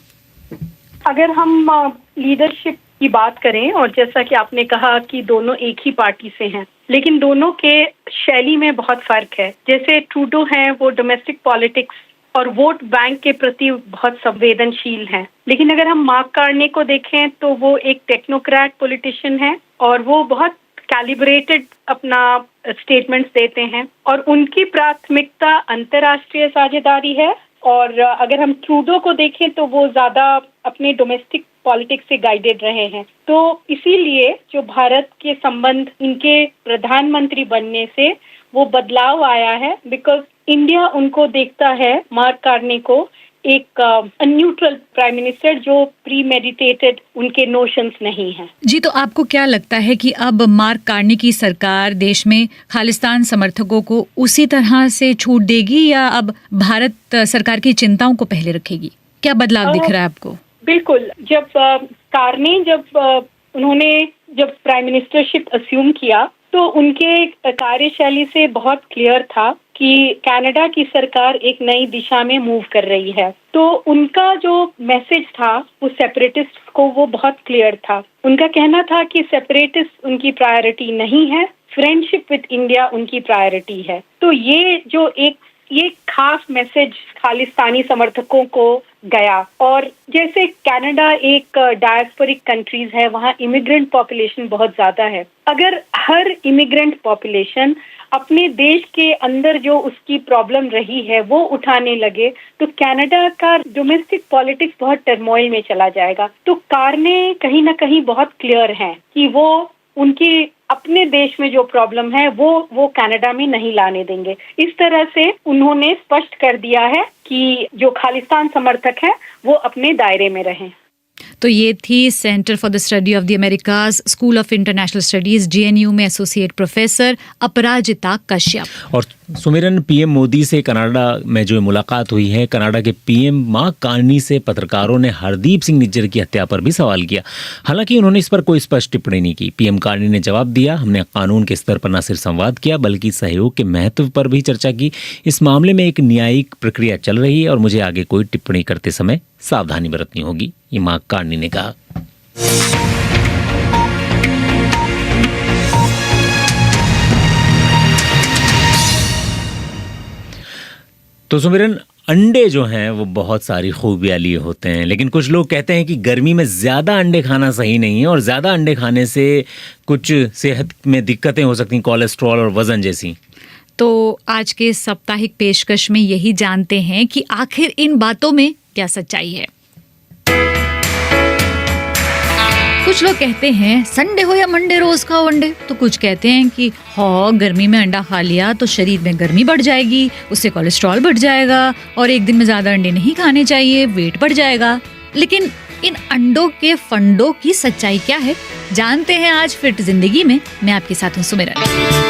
Speaker 9: अगर हम लीडरशिप की बात करें, और जैसा कि आपने कहा कि दोनों एक ही पार्टी से हैं, लेकिन दोनों के शैली में बहुत फर्क है। जैसे ट्रूडो हैं वो डोमेस्टिक पॉलिटिक्स और वोट बैंक के प्रति बहुत संवेदनशील हैं। लेकिन अगर हम मार्क कार्नी को देखें तो वो एक टेक्नोक्रेट पॉलिटिशियन है और वो बहुत कैलिब्रेटेड अपना स्टेटमेंट्स देते हैं और उनकी प्राथमिकता अंतर्राष्ट्रीय साझेदारी है। और अगर हम ट्रूडो को देखें तो वो ज्यादा अपने डोमेस्टिक पॉलिटिक्स से गाइडेड रहे हैं। तो इसीलिए जो भारत के संबंध इनके प्रधानमंत्री बनने से वो बदलाव आया है, बिकॉज इंडिया उनको देखता है, मार्क कार्नी को, एक न्यूट्रल प्राइम मिनिस्टर जो प्रीमेडिटेटेड उनके नोशंस नहीं हैं।
Speaker 6: जी, तो आपको क्या लगता है कि अब मार्क कार्नी की सरकार देश में खालिस्तान समर्थकों को उसी तरह से छूट देगी या अब भारत सरकार की चिंताओं को पहले रखेगी? क्या बदलाव दिख रहा है आपको?
Speaker 9: बिल्कुल, जब कार्नी उन्होंने प्राइम मिनिस्टरशिप अस्यूम किया तो उनके कार्यशैली से बहुत क्लियर था कि कनाडा की सरकार एक नई दिशा में मूव कर रही है। तो उनका जो मैसेज था वो सेपरेटिस्ट को वो बहुत क्लियर था। उनका कहना था कि सेपरेटिस्ट उनकी प्रायोरिटी नहीं है, फ्रेंडशिप विद इंडिया उनकी प्रायोरिटी है। तो ये खास मैसेज खालिस्तानी समर्थकों को गया। और जैसे कनाडा एक डायस्पोरिक कंट्रीज है, वहाँ इमिग्रेंट पॉपुलेशन बहुत ज्यादा है। अगर हर इमिग्रेंट पॉपुलेशन अपने देश के अंदर जो उसकी प्रॉब्लम रही है वो उठाने लगे तो कनाडा का डोमेस्टिक पॉलिटिक्स बहुत टर्मोइल में चला जाएगा। तो कार्नी कहीं ना कहीं बहुत क्लियर हैं कि वो उनकी अपने देश में जो प्रॉब्लम है वो कनाडा में नहीं लाने देंगे। इस तरह से उन्होंने स्पष्ट कर दिया है कि जो खालिस्तान समर्थक है वो अपने दायरे में रहें।
Speaker 6: तो ये थी centre for the study of the Americas, school of international studies, JNU में एसोसिएट प्रोफेसर अपराजिता कश्यप।
Speaker 5: और सुमिरन, पीएम मोदी से कनाडा में जो मुलाकात हुई है, कनाडा के पीएम मार्क कार्नी से पत्रकारों ने हरदीप सिंह निज्जर की हत्या पर भी सवाल किया। हालांकि उन्होंने इस पर कोई स्पष्ट टिप्पणी नहीं की। पीएम कार्नी ने जवाब दिया, हमने कानून के स्तर पर न सिर्फ संवाद किया बल्कि सहयोग के महत्व पर भी चर्चा की। इस मामले में एक न्यायिक प्रक्रिया चल रही है और मुझे आगे कोई टिप्पणी करते समय सावधानी बरतनी होगी, ये मार्क कार्नी ने कहा। तो सुमिरन, अंडे जो हैं वो बहुत सारी खूबियाँ लिए होते हैं, लेकिन कुछ लोग कहते हैं कि गर्मी में ज़्यादा अंडे खाना सही नहीं है और ज़्यादा अंडे खाने से कुछ सेहत में दिक्कतें हो सकती हैं, कोलेस्ट्रॉल और वज़न जैसी।
Speaker 6: तो आज के साप्ताहिक पेशकश में यही जानते हैं कि आखिर इन बातों में क्या सच्चाई है। कुछ लोग कहते हैं संडे हो या मंडे रोज खाओ अंडे, तो कुछ कहते हैं कि गर्मी में अंडा खा लिया तो शरीर में गर्मी बढ़ जाएगी, उससे कोलेस्ट्रॉल बढ़ जाएगा और एक दिन में ज्यादा अंडे नहीं खाने चाहिए, वेट बढ़ जाएगा। लेकिन इन अंडों के फंडों की सच्चाई क्या है, जानते हैं आज फिट जिंदगी में। मैं आपके साथ हूँ सुमिरन।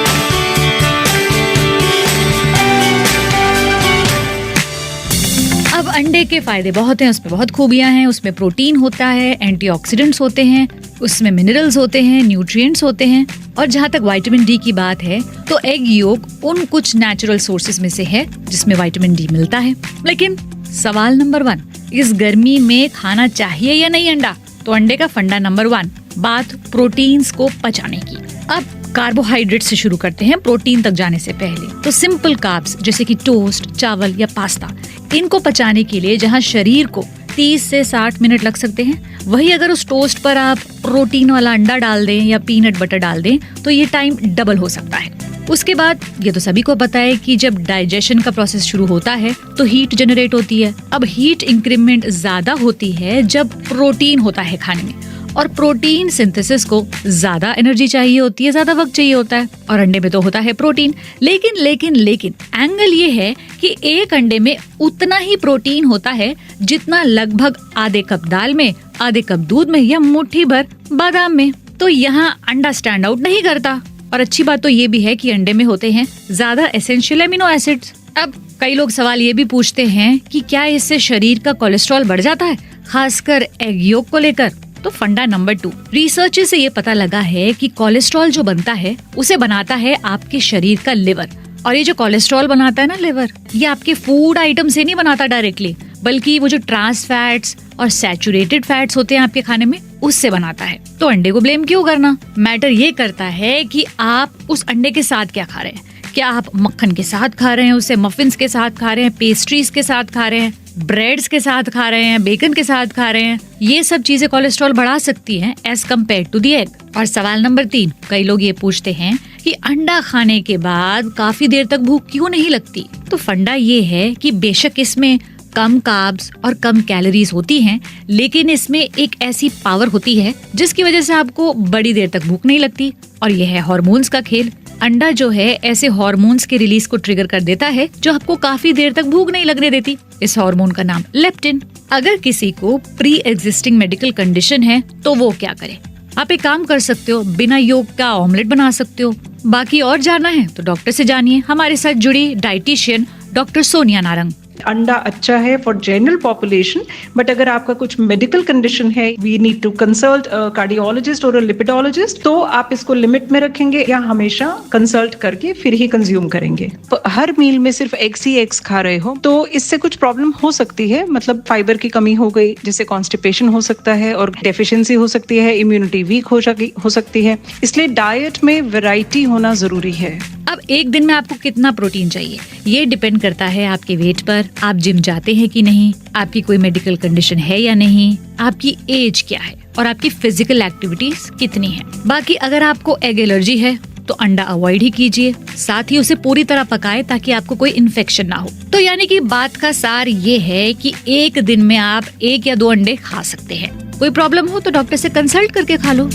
Speaker 6: अब अंडे के फायदे बहुत हैं, उसमें बहुत खूबियां हैं। उसमें प्रोटीन होता है, एंटीऑक्सीडेंट्स होते हैं, उसमें मिनरल्स होते हैं, न्यूट्रिएंट्स होते हैं। और जहाँ तक विटामिन डी की बात है तो एग योक उन कुछ नेचुरल सोर्सेज में से है जिसमें विटामिन डी मिलता है। लेकिन सवाल नंबर 1, इस गर्मी में खाना चाहिए या नहीं अंडा? तो अंडे का फंडा नंबर 1, बात प्रोटीन्स को पचाने की। अब कार्बोहाइड्रेट से शुरू करते हैं प्रोटीन तक जाने से पहले। तो सिंपल कार्ब्स जैसे कि टोस्ट, चावल या पास्ता, इनको पचाने के लिए जहां शरीर को 30 से 60 मिनट लग सकते हैं, वही अगर उस टोस्ट पर आप प्रोटीन वाला अंडा डाल दें या पीनट बटर डाल दें तो ये टाइम डबल हो सकता है। उसके बाद ये तो सभी को पता है कि जब डाइजेशन का प्रोसेस शुरू होता है तो हीट जनरेट होती है। अब हीट इंक्रीमेंट ज्यादा होती है जब प्रोटीन होता है खाने में, और प्रोटीन सिंथेसिस को ज्यादा एनर्जी चाहिए होती है, ज्यादा वक्त चाहिए होता है, और अंडे में तो होता है प्रोटीन। लेकिन एंगल ये है कि एक अंडे में उतना ही प्रोटीन होता है जितना लगभग आधे कप दाल में, आधे कप दूध में या मुट्ठी भर बादाम में। तो यहाँ अंडा स्टैंड आउट नहीं करता। और अच्छी बात तो ये भी है कि अंडे में होते हैं ज्यादा एसेंशियल एमिनो एसिड्स। अब कई लोग सवाल ये भी पूछते हैं कि क्या इससे शरीर का कोलेस्ट्रॉल बढ़ जाता है, खासकर एग योक को लेकर? तो फंडा नंबर 2, रिसर्च से ये पता लगा है कि कोलेस्ट्रॉल जो बनता है उसे बनाता है आपके शरीर का लिवर। और ये जो कोलेस्ट्रॉल बनाता है ना लिवर, ये आपके फूड आइटम से नहीं बनाता डायरेक्टली, बल्कि वो जो ट्रांस फैट्स और सैचुरेटेड फैट्स होते हैं आपके खाने में, उससे बनाता है। तो अंडे को ब्लेम क्यों करना? मैटर ये करता है कि आप उस अंडे के साथ क्या खा रहे हैं। क्या आप मक्खन के साथ खा रहे हैं उसे, मफिन्स के साथ खा रहे हैं, पेस्ट्रीज के साथ खा रहे हैं, ब्रेड्स के साथ खा रहे हैं, बेकन के साथ खा रहे हैं, ये सब चीजें कोलेस्ट्रॉल बढ़ा सकती हैं as compared to the egg. और सवाल नंबर 3, कई लोग ये पूछते हैं कि अंडा खाने के बाद काफी देर तक भूख क्यों नहीं लगती। तो फंडा ये है कि बेशक इसमें कम कार्ब्स और कम कैलोरीज होती हैं, लेकिन इसमें एक ऐसी पावर होती है जिसकी वजह से आपको बड़ी देर तक भूख नहीं लगती, और यह है हार्मोन्स का खेल। अंडा जो है ऐसे हार्मोन्स के रिलीज को ट्रिगर कर देता है जो आपको काफी देर तक भूख नहीं लगने देती। इस हार्मोन का नाम लेप्टिन। अगर किसी को प्री एग्जिस्टिंग मेडिकल कंडीशन है तो वो क्या करे? आप एक काम कर सकते हो, बिना योग का ऑमलेट बना सकते हो। बाकी और जानना है तो डॉक्टर से जानिए। हमारे साथ जुड़ी डाइटिशियन डॉक्टर सोनिया नारंग।
Speaker 17: अंडा अच्छा है फॉर जनरल पॉपुलेशन, बट अगर आपका कुछ मेडिकल कंडीशन है, we need to consult cardiologist और लिपिडोलॉजिस्ट, तो आप इसको लिमिट में रखेंगे या हमेशा कंसल्ट करके फिर ही कंज्यूम करेंगे। हर मील में सिर्फ एग्स ही एग्स खा रहे हो तो इससे कुछ प्रॉब्लम हो सकती है, मतलब फाइबर की कमी हो गई जिससे कॉन्स्टिपेशन हो सकता है और डेफिशिएंसी हो सकती है, इम्यूनिटी वीक हो सकती है। इसलिए डाइट में वैरायटी होना जरूरी है।
Speaker 6: अब एक दिन में आपको कितना प्रोटीन चाहिए ये डिपेंड करता है आपके वेट पर, आप जिम जाते हैं कि नहीं, आपकी कोई मेडिकल कंडीशन है या नहीं, आपकी एज क्या है और आपकी फिजिकल एक्टिविटीज कितनी है। बाकी अगर आपको एग एलर्जी है तो अंडा अवॉइड ही कीजिए, साथ ही उसे पूरी तरह पकाए ताकि आपको कोई इन्फेक्शन ना हो। तो यानी कि बात का सार ये है कि एक दिन में आप 1 या 2 अंडे खा सकते हैं। कोई प्रॉब्लम हो तो डॉक्टर से कंसल्ट करके खा लो।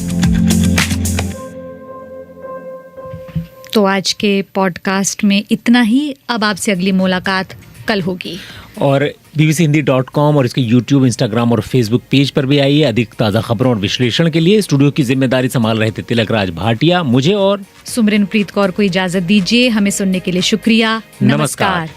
Speaker 6: तो आज के पॉडकास्ट में इतना ही। अब आपसे अगली मुलाकात कल होगी।
Speaker 5: और bbchindy.com और इसके YouTube, Instagram और Facebook पेज पर भी आइए अधिक ताज़ा खबरों और विश्लेषण के लिए। स्टूडियो की जिम्मेदारी संभाल रहे थे तिलक राज भाटिया, मुझे और
Speaker 6: सुमरिन प्रीत कौर को इजाजत दीजिए। हमें सुनने के लिए शुक्रिया। नमस्कार।